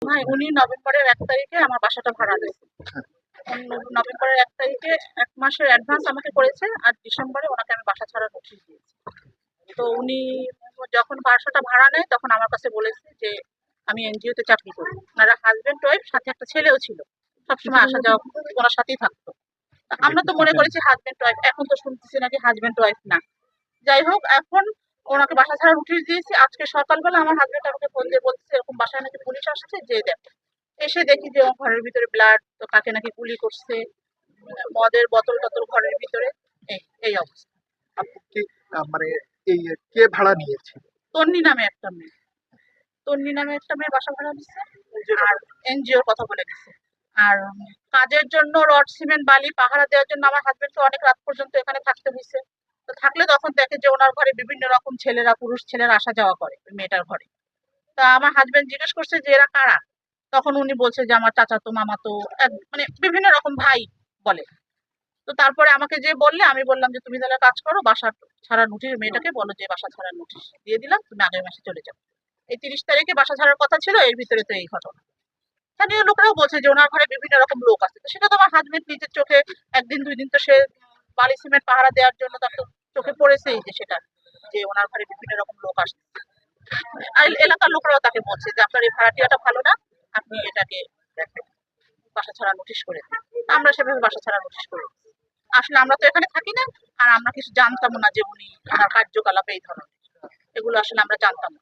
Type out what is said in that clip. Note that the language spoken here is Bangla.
ভাই উনি নভেম্বরের 1 তারিখে আমার বাসাটা ভাড়া দিয়েছে। নভেম্বরের 1 তারিখে 1 মাসের অ্যাডভান্স আমাকে করেছে, আর ডিসেম্বরে ওনাকে আমি বাসা ছাড়ার নোটিশ দিয়েছি। তো উনি যখন বাসাটা ভাড়া নেয় তখন আমার কাছে বলেছে যে আমি এনজিওতে চাকরি করি। ওনারা হাজবেন্ড ওয়াইফ, সাথে একটা ছেলেও ছিল, সবসময় আসা যাওয়া ওনার সাথেই থাকতো। আমরা তো মনে করেছি হাজবেন্ড ওয়াইফ, এখন তো শুনতেছি নাকি হাজবেন্ড ওয়াইফ না। যাই হোক, এখন ওনাকে বাসা ছাড়া নোটিশ দিয়েছি। আজকে সকালবেলা আমার হাজবেন্ড আমাকে ফোন দিয়ে বলছে এরকম বাসায় নাকি পুলিশ আসছে, যে দেখ। এসে দেখি যে ওর ঘরের ভিতরে ব্লাড, তো তাকে নাকি গুলি করছে, মদের বোতল টতল ঘরের ভিতরে। এই এই অবস্থা। আপনি কি মানে এই কে ভাড়া নিয়েছে? তন্নি নামে একটা মেয়ে, তন্নি নামে একটা মেয়ে বাসা ভাড়া দিচ্ছে, আর এনজিওর কথা বলে দিচ্ছে। আর কাজের জন্য রড সিমেন্ট বালি পাহারা দেওয়ার জন্য আমার হাজবেন্ডকে অনেক রাত পর্যন্ত এখানে থাকতে হয়েছে। তো থাকলে তখন দেখে যে ওনার ঘরে বিভিন্ন রকম ছেলেরা, পুরুষ ছেলেরা আসা যাওয়া করে ওই মেয়েটার ঘরে। তা আমার হাজবেন্ড জিজ্ঞেস করছে যে এরা কারা, তখন উনি বলছে যে আমার চাচাতো মামাতো, মানে বিভিন্ন রকম ভাই বলে। তো তারপরে আমাকে যে বললে, আমি বললাম যে তুমি তাহলে কাজ করো, বাসা ছাড়ার নোটিশ, মেয়েটাকে বলো যে বাসা ছাড়ার নোটিশ দিয়ে দিলাম, তুমি আগামী মাসে চলে যাও। এই 30 তারিখে বাসা ছাড়ার কথা ছিল, এর ভিতরে তো এই ঘটনা। স্থানীয় লোকরাও বলছে যে ওনার ঘরে বিভিন্ন রকম লোক আছে, তো সেটা তো আমার হাজবেন্ড নিজের চোখে 1 দিন 2 দিন তো সে বালি সিমেন্ট পাহারা দেওয়ার জন্য তার তো চোখে পড়েছেই যে সেটা, যে ওনার ঘরে বিভিন্ন রকম লোক আসছে। আর এলাকার লোকরাও তাকে বলছে যে আপনার এই ভাড়াটিয়াটা ভালো না, আপনি এটাকে বাসা ছাড়া নোটিশ করে দিন। আমরা সেভাবে বাসা ছাড়া নোটিশ করে দিই। আসলে আমরা তো এখানে থাকি না, আর আমরা কিছু জানতাম না যে উনি ওনার কার্যকলাপ এই ধরনের, এগুলো আসলে আমরা জানতাম না।